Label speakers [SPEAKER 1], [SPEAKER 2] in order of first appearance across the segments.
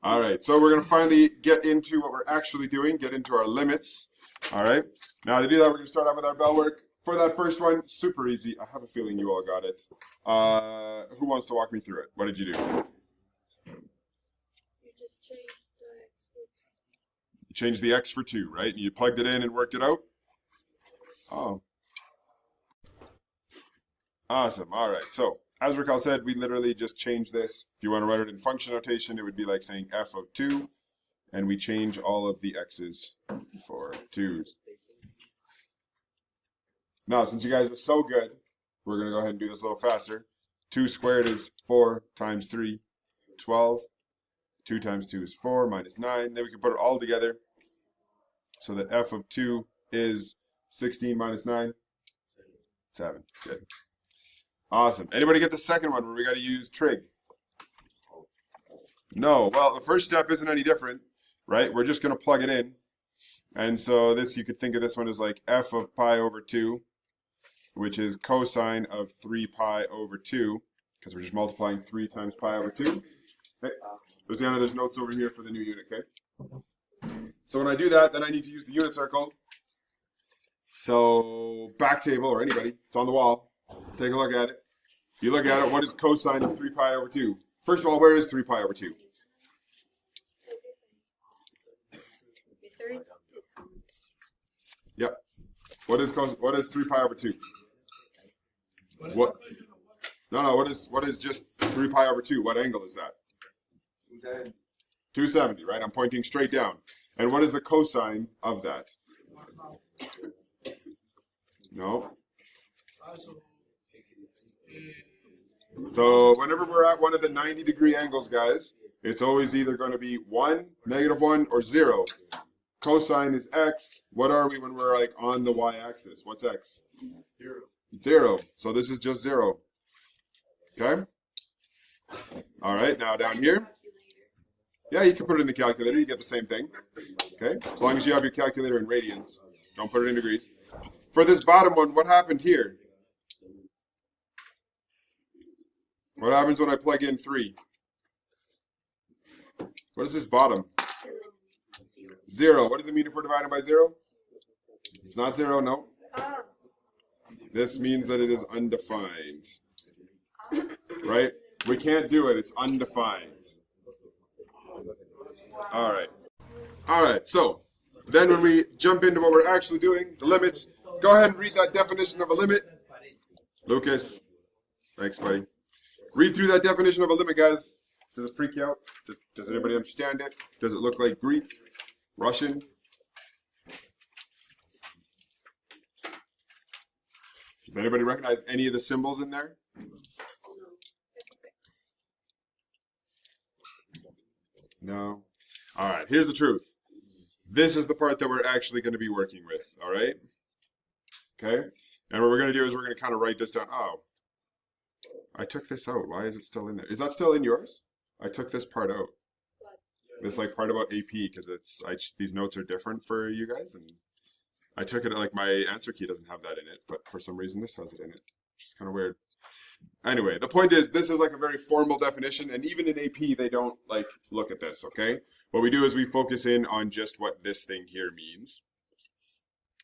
[SPEAKER 1] All right, so we're going to finally get into what we're actually doing, get into our limits. All right, now to do that, we're going to start off with our bell work. For that first one, super easy. I have a feeling you all got it. Who wants to walk me through it? What did you do?
[SPEAKER 2] You just changed the X for
[SPEAKER 1] You changed the x for 2, right? And you plugged it in and worked it out? Oh, awesome. All right, so as Raquel said, we literally just changed this. If you want to write it in function notation, it would be like saying f of 2, and we change all of the x's for 2's. Now, since you guys are so good, we're going to go ahead and do this a little faster. 2 squared is 4 times 3, 12. 2 times 2 is 4 minus 9. Then we can put it all together so that f of 2 is 16 minus 9. 7. Good. Awesome. Anybody get the second one where we got to use trig? No. Well, the first step isn't any different, right? We're just going to plug it in. And so this, you could think of this one as like f of pi over 2, which is cosine of 3 pi over 2, because we're just multiplying 3 times pi over 2. Okay. Luciana, there's notes over here for the new unit, okay? So when I do that, then I need to use the unit circle. So back table, or anybody, it's on the wall. Take a look at it. If you look at it, what is cosine of 3 pi over 2? First of all, where is 3 pi over 2?
[SPEAKER 2] so it's this one.
[SPEAKER 1] Yep. What is 3 pi over 2? What? No, what is just 3 pi over 2? What angle is that? 270, right? I'm pointing straight down. And what is the cosine of that? No. So whenever we're at one of the 90-degree angles, guys, it's always either going to be 1, -1, or 0. Cosine is x. What are we when we're like on the y-axis? What's x? 0. So this is just 0. Okay? All right, now down here. Yeah, you can put it in the calculator. You get the same thing. Okay? As long as you have your calculator in radians. Don't put it in degrees. For this bottom one, what happened here? What happens when I plug in 3? What is this bottom? 0. What does it mean if we're dividing by 0? It's not 0, no. This means that it is undefined. Right? We can't do it. It's undefined. All right. All right. So then when we jump into what we're actually doing, the limits, go ahead and read that definition of a limit. Lucas. Thanks, buddy. Read through that definition of a limit, guys. Does it freak you out? Does anybody understand it? Does it look like Greek? Russian? Does anybody recognize any of the symbols in there? No? All right, here's the truth. This is the part that we're actually going to be working with, all right? Okay? And what we're going to do is we're going to kind of write this down. Oh, I took this out. Why is it still in there? Is that still in yours? I took this part out. This like part about AP because these notes are different for you guys, and I took it like my answer key doesn't have that in it, but for some reason this has it in it, which is kind of weird. Anyway, the point is this is like a very formal definition, and even in AP they don't like look at this. Okay, what we do is we focus in on just what this thing here means,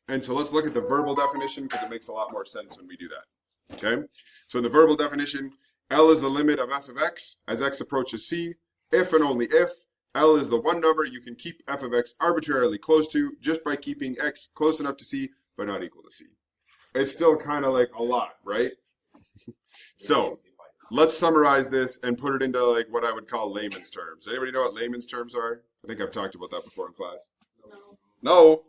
[SPEAKER 1] and so let's look at the verbal definition because it makes a lot more sense when we do that. Okay, so in the verbal definition, L is the limit of f of x as x approaches c, if and only if L is the one number you can keep f of x arbitrarily close to just by keeping x close enough to c but not equal to c. It's still kind of like a lot, right? So let's summarize this and put it into like what I would call layman's terms. Anybody know what layman's terms are? I think I've talked about that before in class. No.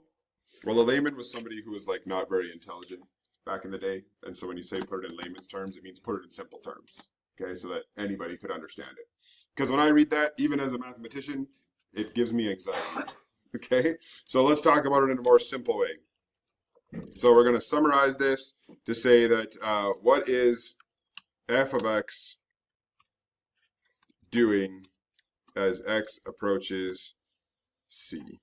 [SPEAKER 1] Well, a layman was somebody who was like not very intelligent back in the day. And so when you say put it in layman's terms, it means put it in simple terms. Okay, so that anybody could understand it. Because when I read that, even as a mathematician, it gives me anxiety. Okay, so let's talk about it in a more simple way. So we're going to summarize this to say that what is f of x doing as x approaches c?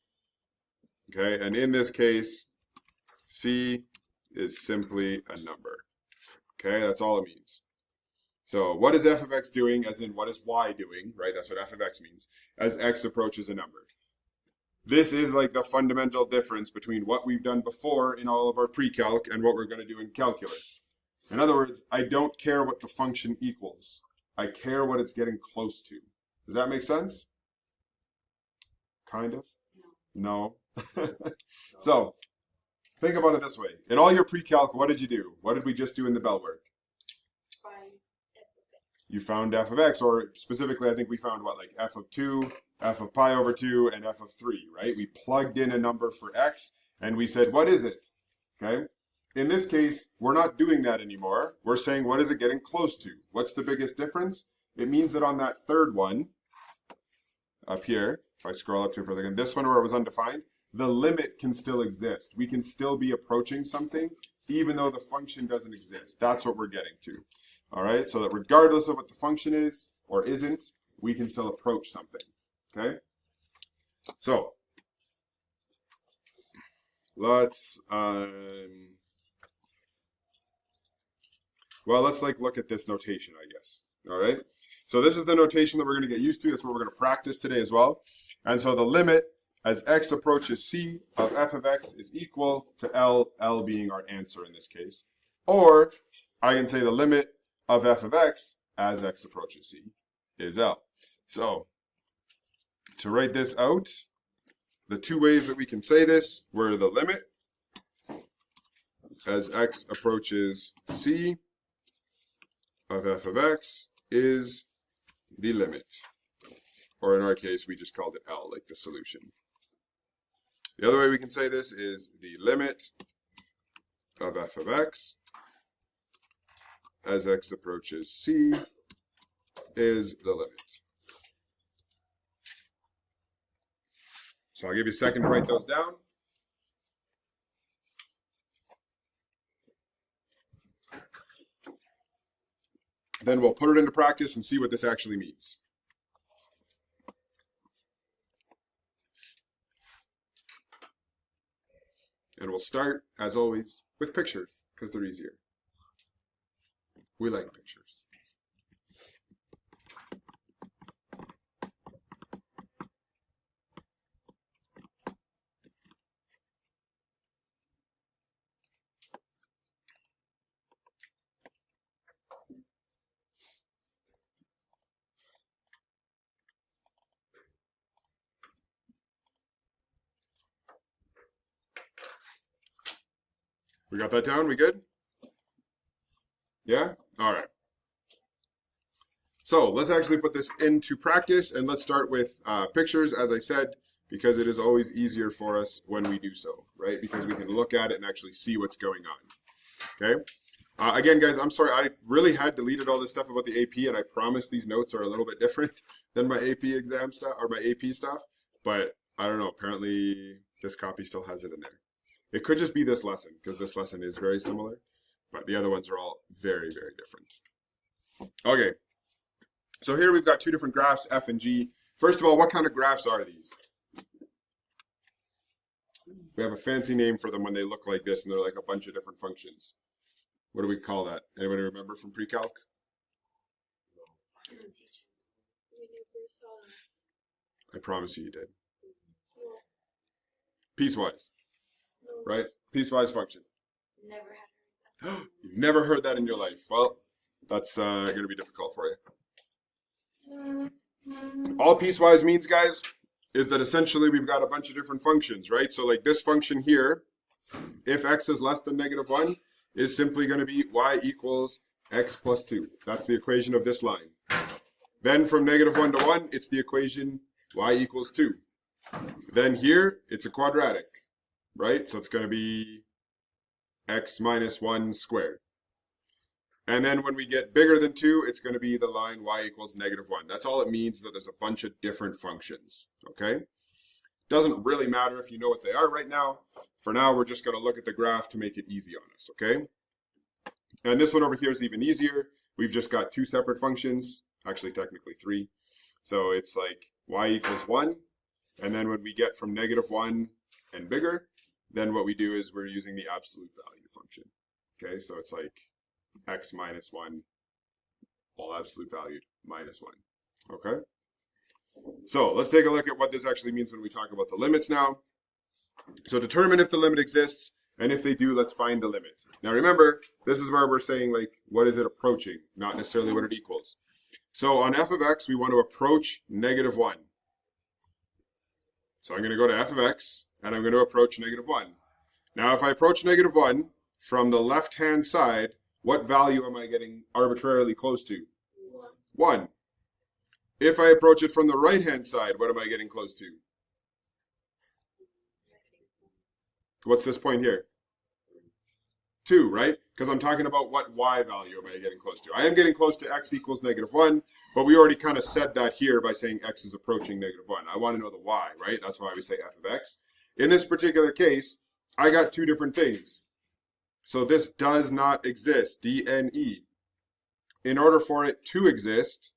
[SPEAKER 1] Okay, and in this case, c is simply a number. Okay, that's all it means. So what is f of x doing, as in what is y doing, right? That's what f of x means, as x approaches a number. This is like the fundamental difference between what we've done before in all of our pre-calc and what we're going to do in calculus. In other words, I don't care what the function equals. I care what it's getting close to. Does that make sense? Kind of? No. So, think about it this way. In all your pre-calc, what did you do? What did we just do in the bell work?
[SPEAKER 2] Find f of x.
[SPEAKER 1] You found f of x, or specifically, I think we found what, like f of 2, f of pi over 2, and f of 3, right? We plugged in a number for x, and we said, what is it? Okay? In this case, we're not doing that anymore. We're saying, what is it getting close to? What's the biggest difference? It means that on that third one, up here, if I scroll up to it further again, this one where it was undefined, the limit can still exist. We can still be approaching something, even though the function doesn't exist. That's what we're getting to. All right, so that regardless of what the function is or isn't, we can still approach something. Okay? So, let's like look at this notation, I guess. All right. So this is the notation that we're going to get used to. That's what we're going to practice today as well. And so the limit as x approaches c of f of x is equal to L being our answer in this case. Or I can say the limit of f of x as x approaches c is L. So to write this out, the two ways that we can say this were the limit as x approaches c of f of x is the limit. Or in our case, we just called it L, like the solution. The other way we can say this is the limit of f of x as x approaches c is the limit. So I'll give you a second to write those down. Then we'll put it into practice and see what this actually means. And we'll start, as always, with pictures, because they're easier. We like pictures. We got that down? We good? Yeah? All right. So let's actually put this into practice, and let's start with pictures, as I said, because it is always easier for us when we do so, right? Because we can look at it and actually see what's going on. Okay? Again, guys, I'm sorry. I really had deleted all this stuff about the AP, and I promise these notes are a little bit different than my AP exam stuff or my AP stuff. But I don't know. Apparently, this copy still has it in there. It could just be this lesson, because this lesson is very similar, but the other ones are all very, very different. Okay, so here we've got two different graphs, F and G. First of all, what kind of graphs are these? We have a fancy name for them when they look like this, and they're like a bunch of different functions. What do we call that? Anybody remember from pre-calc?
[SPEAKER 2] We never saw that.
[SPEAKER 1] I promise you did.
[SPEAKER 2] No.
[SPEAKER 1] Piecewise,
[SPEAKER 2] No.
[SPEAKER 1] right? Piecewise function.
[SPEAKER 2] Never had heard that.
[SPEAKER 1] You've never heard that in your life. Well, that's going to be difficult for you. All piecewise means, guys, is that essentially we've got a bunch of different functions, right? So like this function here, if x is less than -1, is simply going to be y equals x plus 2. That's the equation of this line. Then from -1 to 1, it's the equation y equals 2. Then here, it's a quadratic, right? So it's going to be x minus 1 squared. And then when we get bigger than 2, it's going to be the line y equals -1. That's all it means, is that there's a bunch of different functions, okay? Doesn't really matter if you know what they are right now. For now, we're just going to look at the graph to make it easy on us, okay? And this one over here is even easier. We've just got two separate functions, actually technically 3. So it's like y equals 1. And then when we get from -1 and bigger, then what we do is we're using the absolute value function. Okay, so it's like x minus 1 all absolute valued, minus 1. Okay? So let's take a look at what this actually means when we talk about the limits now. So determine if the limit exists, and if they do, let's find the limit. Now remember, this is where we're saying, like, what is it approaching, not necessarily what it equals. So on f of x, we want to approach negative 1. So I'm going to go to f of x, and I'm going to approach negative 1. Now if I approach negative 1 from the left-hand side, what value am I getting arbitrarily close to? 1. If I approach it from the right-hand side, what am I getting close to? What's this point here? 2, right? Because I'm talking about what y value am I getting close to. I am getting close to x equals negative 1, but we already kind of said that here by saying x is approaching negative 1. I want to know the y, right? That's why we say f of x. In this particular case, I got two different things. So this does not exist, DNE. In order for it to exist,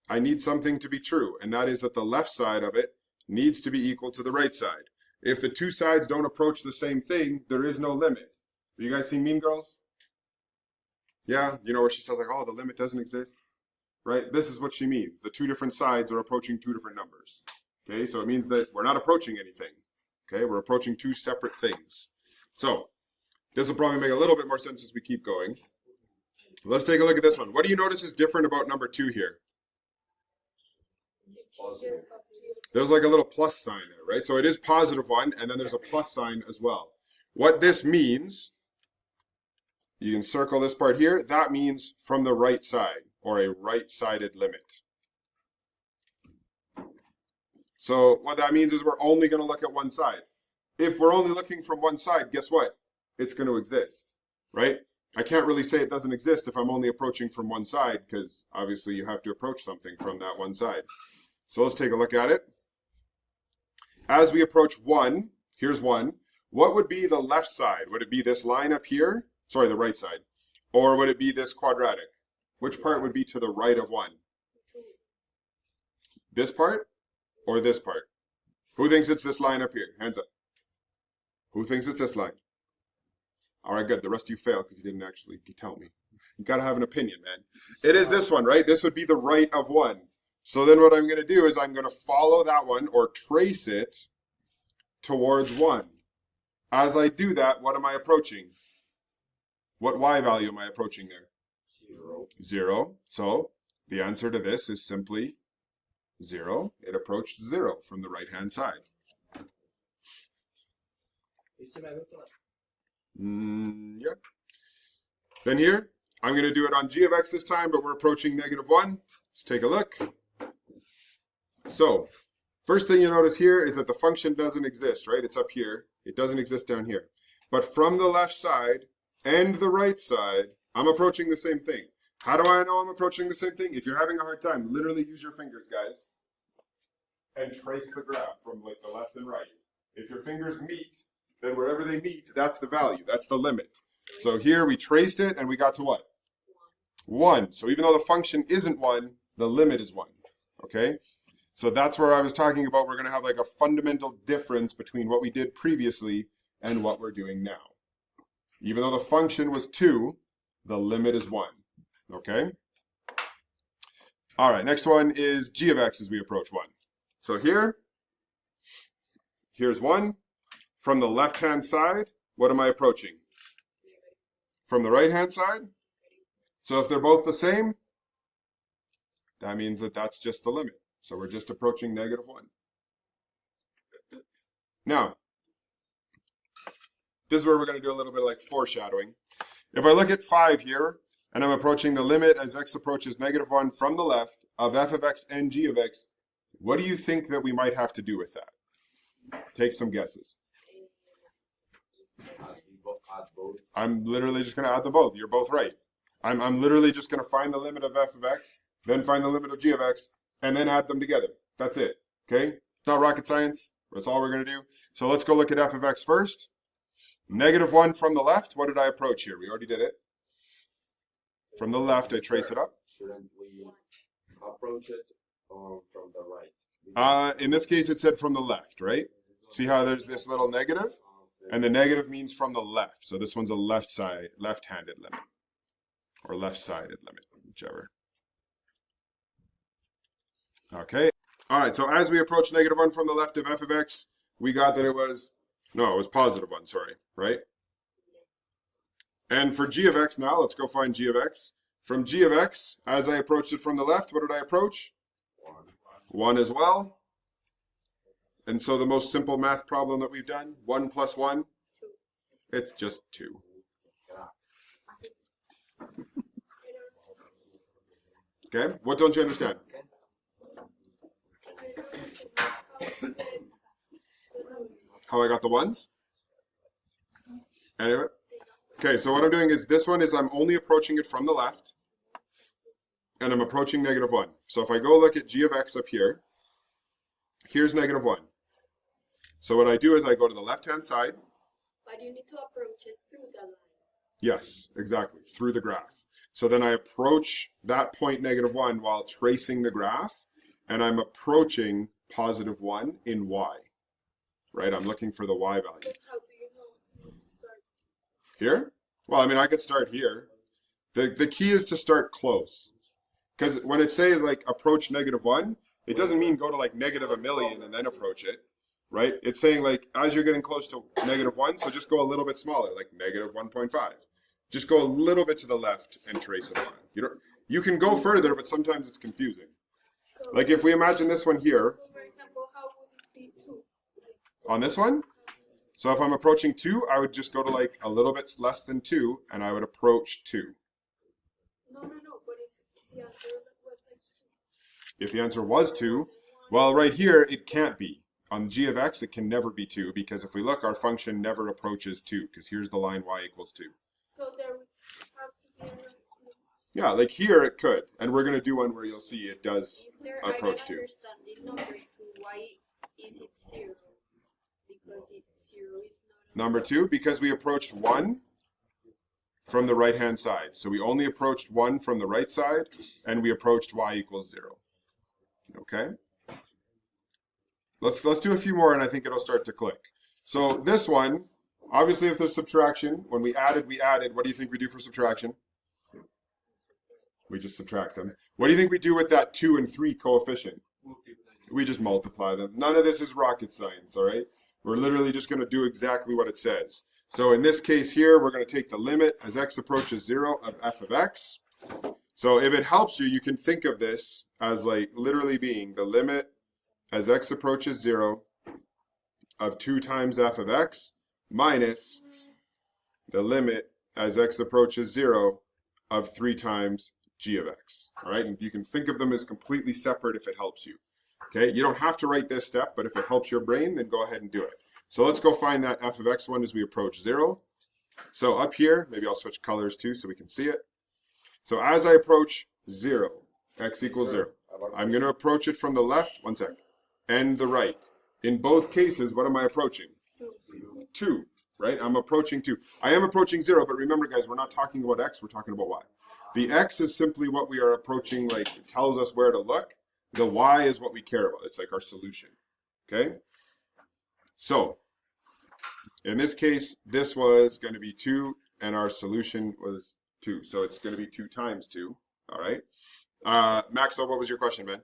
[SPEAKER 1] I need something to be true, and that is that the left side of it needs to be equal to the right side. If the two sides don't approach the same thing, there is no limit. Have you guys seen Mean Girls? Yeah, you know where she says like, oh, the limit doesn't exist, right? This is what she means. The two different sides are approaching two different numbers. Okay, so it means that we're not approaching anything. Okay, we're approaching two separate things. So this will probably make a little bit more sense as we keep going. Let's take a look at this one. What do you notice is different about number 2 here? There's like a little plus sign there, right? So it is positive 1, and then there's a plus sign as well. What this means, you can circle this part here, that means from the right side, or a right-sided limit. So what that means is we're only going to look at one side. If we're only looking from one side, guess what? It's going to exist, right? I can't really say it doesn't exist if I'm only approaching from one side, because obviously you have to approach something from that one side. So let's take a look at it. As we approach 1, here's 1. What would be the left side? Would it be this line up here? Sorry, the right side. Or would it be this quadratic? Which part would be to the right of 1? This part or this part? Who thinks it's this line up here? Hands up. Who thinks it's this line? All right, good. The rest of you failed because you didn't actually tell me. You got to have an opinion, man. It is this one, right? This would be the right of 1. So then what I'm going to do is I'm going to follow that one or trace it towards 1. As I do that, what am I approaching? What y value am I approaching there? 0. So the answer to this is simply 0. It approached 0 from the right-hand side. Yeah. Then here, I'm going to do it on g of x this time, but we're approaching negative 1. Let's take a look. So, first thing you notice here is that the function doesn't exist, right? It's up here. It doesn't exist down here. But from the left side and the right side, I'm approaching the same thing. How do I know I'm approaching the same thing? If you're having a hard time, literally use your fingers, guys, and trace the graph from like the left and right. If your fingers meet, then wherever they meet, that's the value. That's the limit. So here we traced it and we got to what? 1. So even though the function isn't 1, the limit is 1. Okay? So that's where I was talking about we're going to have like a fundamental difference between what we did previously and what we're doing now. Even though the function was 2, the limit is 1. Okay? All right, next one is g of x as we approach 1. So here's 1. From the left-hand side, what am I approaching? From the right-hand side? So if they're both the same, that means that that's just the limit. So we're just approaching negative 1. Now, this is where we're going to do a little bit of like foreshadowing. If I look at 5 here, and I'm approaching the limit as x approaches negative 1 from the left of f of x and g of x, what do you think that we might have to do with that? Take some guesses. I'm literally just going to add them both. You're both right. I'm literally just going to find the limit of f of x, then find the limit of g of x, and then add them together. That's it. Okay? It's not rocket science. That's all we're going to do. So let's go look at f of x first. Negative 1 from the left. What did I approach here? We already did it. From the left, I trace it up.
[SPEAKER 3] Shouldn't we approach it from the right?
[SPEAKER 1] In this case, it said from the left, right? See how there's this little negative? And the negative means from the left. So this one's a left side, left-handed limit. or left-sided limit, whichever. Okay. All right, so as we approach -1 from the left of f of x, we got that it was +1, sorry, right? And for g of x now, let's go find g of x. From g of x, as I approached it from the left, what did I approach? 1 as well. And so the most simple math problem that we've done, 1 plus 1, it's just 2. Okay, what don't you understand? How I got the ones? Anyway. Okay, so what I'm doing is this one is I'm only approaching it from the left, and I'm approaching -1. So if I go look at g of x up here, here's -1. So what I do is I go to the left-hand side.
[SPEAKER 2] But you need to approach it through the line.
[SPEAKER 1] Yes, exactly, through the graph. So then I approach that point -1 while tracing the graph, and I'm approaching +1 in y. Right, I'm looking for the y value.
[SPEAKER 2] But how do you know when to start?
[SPEAKER 1] Here? Well, I mean, I could start here. The key is to start close. Because when it says like approach -1, it doesn't mean go to like -1,000,000 and then approach it, right? It's saying like as you're getting close to -1, so just go a little bit smaller, like -1.5. Just go a little bit to the left and trace a line. You can go further, but sometimes it's confusing.
[SPEAKER 2] So,
[SPEAKER 1] Like if we imagine this one here,
[SPEAKER 2] so for example, how would it be 2?
[SPEAKER 1] on this one, so if I'm approaching 2, I would just go to like a little bit less than 2, and I would approach 2.
[SPEAKER 2] No. But if the answer was like 2.
[SPEAKER 1] If the answer was 2, well, right here, it can't be. On g of x, it can never be 2, because if we look, our function never approaches 2, because here's the line y equals 2.
[SPEAKER 2] So there would have to be another.
[SPEAKER 1] Yeah, like here it could, and we're going to do one where you'll see it does
[SPEAKER 2] Is there
[SPEAKER 1] approach
[SPEAKER 2] I
[SPEAKER 1] 2.
[SPEAKER 2] don't understand the number 2. Why is it 0? Because 0 is not a
[SPEAKER 1] Number 2, because we approached 1 from the right-hand side. So we only approached 1 from the right side, and we approached y equals 0. Okay? Let's do a few more, and I think it'll start to click. So this one, obviously if there's subtraction, when we added, what do you think we do for subtraction? We just subtract them. What do you think we do with that 2 and 3 coefficient? We just multiply them. None of this is rocket science, all right? We're literally just going to do exactly what it says. So in this case here, we're going to take the limit as x approaches 0 of f of x. So if it helps you, you can think of this as like literally being the limit as x approaches 0 of 2 times f of x minus the limit as x approaches 0 of 3 times g of x. All right, and you can think of them as completely separate if it helps you. Okay, you don't have to write this step, but if it helps your brain, then go ahead and do it. So let's go find that f of x one as we approach 0. So up here, maybe I'll switch colors too so we can see it. So as I approach 0, x equals 0, I'm going to approach it from the left, one sec, and the right. In both cases, what am I approaching? 2, right? I'm approaching 2. I am approaching 0, but remember guys, we're not talking about x, we're talking about y. The x is simply what we are approaching, like it tells us where to look. The y is what we care about. It's like our solution, okay? So, in this case, this was going to be 2, and our solution was 2. So it's going to be 2 times 2, all right? Maxwell, what was your question, man?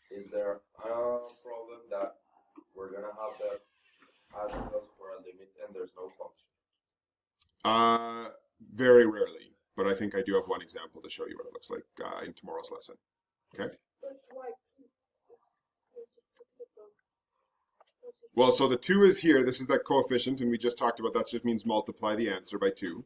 [SPEAKER 3] Is there a problem that we're gonna have the access for a limit and there's no function?
[SPEAKER 1] Very rarely, but I think I do have one example to show you what it looks like in tomorrow's lesson, okay?
[SPEAKER 2] But why 2? We're just talking about.
[SPEAKER 1] Well, so the 2 is here. This is that coefficient, and we just talked about that. Just means multiply the answer by 2.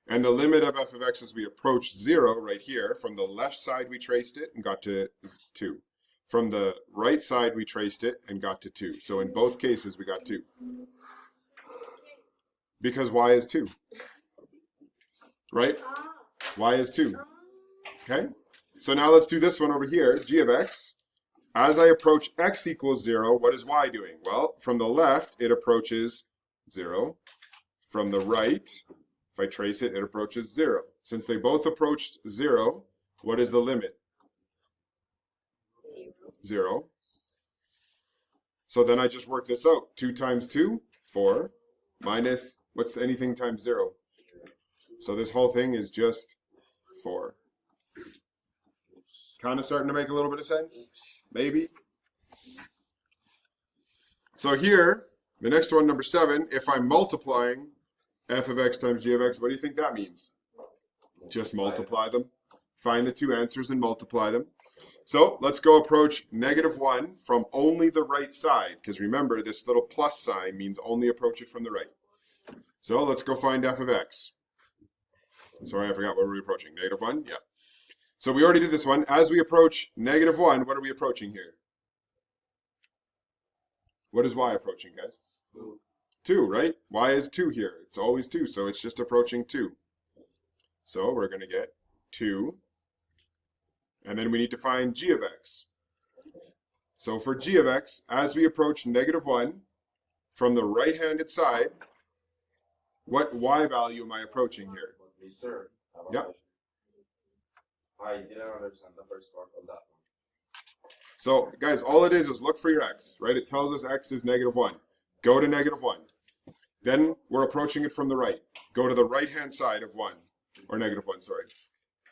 [SPEAKER 1] And the limit of f of x as we approach 0 right here. From the left side, we traced it and got to 2. From the right side, we traced it and got to 2. So in both cases, we got 2. Because y is 2. Right? Y is 2. Okay? So now let's do this one over here, g of x. As I approach x equals 0, what is y doing? Well, from the left, it approaches 0. From the right, if I trace it, it approaches 0. Since they both approached 0, what is the limit? 0. So then I just work this out. 2 times 2, 4, minus, what's anything times 0? So this whole thing is just 4. Kind of starting to make a little bit of sense? Maybe? So here, the next one, number 7, if I'm multiplying f of x times g of x, what do you think that means? Just multiply them. Find the two answers and multiply them. So let's go approach -1 from only the right side, because remember, this little plus sign means only approach it from the right. So let's go find f of x. Sorry, I forgot what we were approaching. -1? Yeah. So we already did this one. As we approach -1, what are we approaching here? What is y approaching, guys? 2, right? Y is 2 here. It's always 2, so it's just approaching 2. So we're going to get 2. And then we need to find g of x. So for g of x, as we approach -1 from the right-handed side, what y value am I approaching here?
[SPEAKER 3] Me, sir. I have a
[SPEAKER 1] Yep.
[SPEAKER 3] question. I didn't understand the first part of that one.
[SPEAKER 1] So, guys, all it is look for your x, right? It tells us x is -1. Go to -1. Then we're approaching it from the right. Go to the right-hand side of 1, or -1, sorry.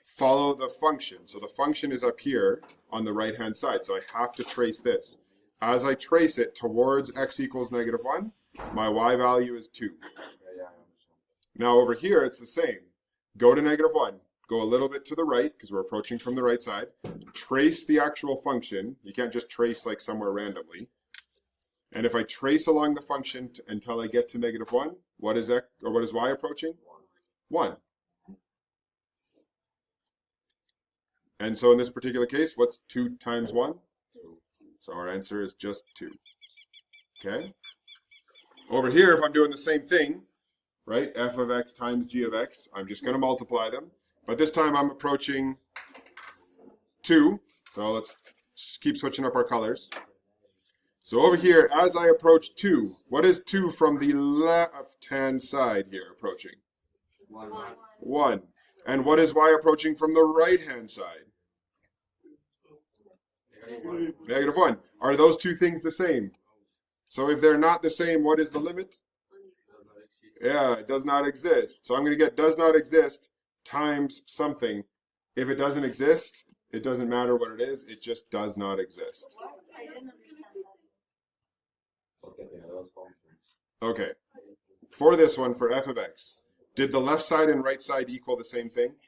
[SPEAKER 1] Follow the function. So the function is up here on the right-hand side. So I have to trace this. As I trace it towards x equals -1, my y value is 2.
[SPEAKER 3] Yeah, I understand.
[SPEAKER 1] Now over here, it's the same. Go to -1. Go a little bit to the right, because we're approaching from the right side. Trace the actual function. You can't just trace like somewhere randomly. And if I trace along the function until I get to -1, what is x, or what is y approaching? 1. And so in this particular case, what's 2 times 1?
[SPEAKER 3] 2.
[SPEAKER 1] So our answer is just 2. Okay? Over here, if I'm doing the same thing, right, f of x times g of x, I'm just going to multiply them. But this time I'm approaching 2. So let's just keep switching up our colors. So over here, as I approach 2, what is 2 from the left-hand side here approaching? 1. And what is y approaching from the right-hand side? -1. Are those two things the same? So if they're not the same, what is the limit? Yeah, it does not exist. So I'm going to get does not exist times something. If it doesn't exist, it doesn't matter what it is. It just does not exist.
[SPEAKER 2] What? I didn't understand that.
[SPEAKER 3] Okay, yeah, those functions.
[SPEAKER 1] Okay. For this one, for f of x, did the left side and right side equal the same thing?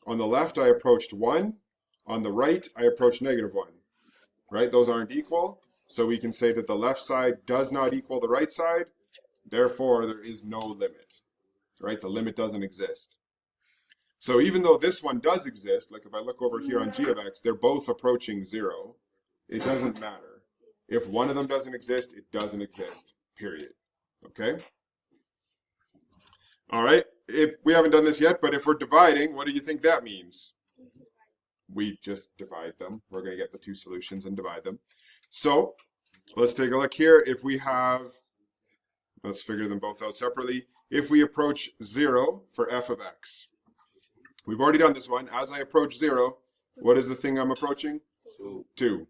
[SPEAKER 1] On the left, I approached 1. On the right, I approached -1. Right? Those aren't equal. So we can say that the left side does not equal the right side. Therefore, there is no limit. Right? The limit doesn't exist. So even though this one does exist, like if I look over here on g of x, they're both approaching 0. It doesn't matter. If one of them doesn't exist, it doesn't exist. Period. Okay? All right. We haven't done this yet, but if we're dividing, what do you think that means? We just divide them. We're going to get the two solutions and divide them. So let's take a look here. If we have, let's figure them both out separately. If we approach 0 for f of x, we've already done this one. As I approach 0, what is the thing I'm approaching? 2.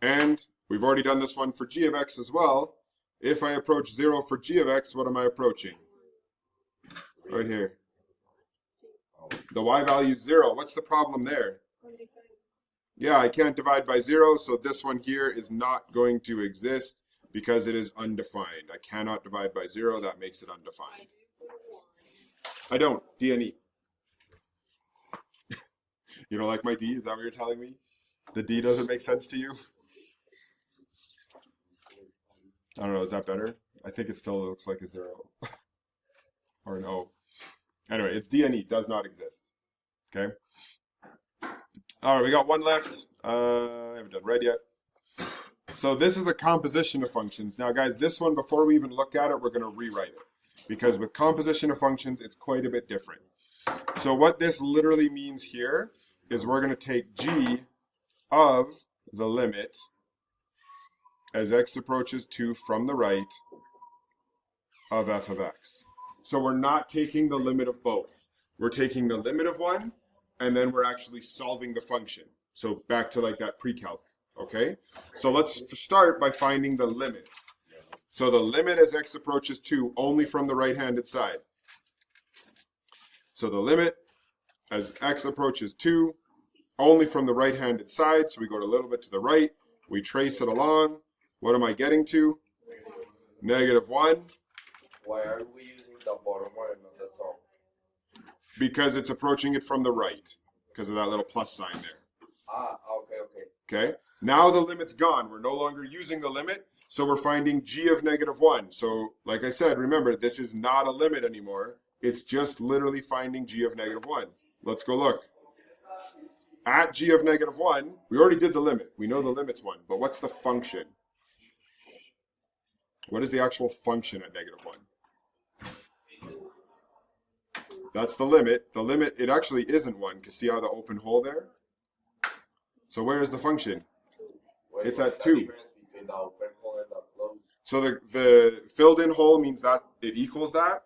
[SPEAKER 1] And we've already done this one for g of x as well. If I approach 0 for g of x, what am I approaching? Right here. The y value is 0. What's the problem there? Yeah, I can't divide by 0, so this one here is not going to exist because it is undefined. I cannot divide by 0. That makes it undefined. I don't. D and E. You don't like my D? Is that what you're telling me? The D doesn't make sense to you? I don't know. Is that better? I think it still looks like a 0. Or an O. Anyway, it's D and E. Does not exist. Okay? All right, we got one left. I haven't done red yet. So this is a composition of functions. Now, guys, this one, before we even look at it, we're going to rewrite it. Because with composition of functions, it's quite a bit different. So what this literally means here is we're going to take g of the limit as x approaches 2 from the right of f of x. So we're not taking the limit of both. We're taking the limit of one, and then we're actually solving the function. So back to like that pre-calc, okay? So let's start by finding the limit. So the limit as x approaches 2 only from the right-handed side. So the limit as x approaches 2, only from the right-handed side, so we go a little bit to the right, we trace it along. What am I getting to? -1.
[SPEAKER 3] Why are we using the bottom one and not the top?
[SPEAKER 1] Because it's approaching it from the right, because of that little plus sign there.
[SPEAKER 3] Ah, okay, okay.
[SPEAKER 1] Okay, now the limit's gone. We're no longer using the limit, so we're finding g of -1. So, like I said, remember, this is not a limit anymore. It's just literally finding g of -1. Let's go look. At g of -1, we already did the limit. We know the limit's 1, but what's the function? What is the actual function at -1? That's the limit. The limit, it actually isn't 1, because see how the open hole there? So where is the function?
[SPEAKER 3] Wait,
[SPEAKER 1] It's
[SPEAKER 3] what's
[SPEAKER 1] at
[SPEAKER 3] the
[SPEAKER 1] 2.
[SPEAKER 3] difference between the open hole and the closed?
[SPEAKER 1] So the filled in hole means that it equals that.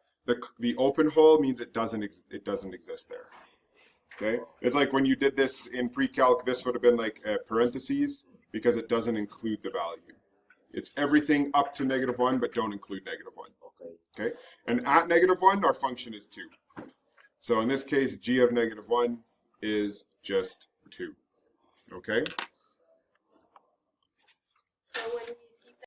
[SPEAKER 1] The open hole means it doesn't exist there. Okay? It's like when you did this in pre-calc, this would have been like parentheses because it doesn't include the value. It's everything up to -1, but don't include -1.
[SPEAKER 3] Okay.
[SPEAKER 1] Okay? And at -1, our function is 2. So in this case, g of -1 is just 2. Okay?
[SPEAKER 2] So when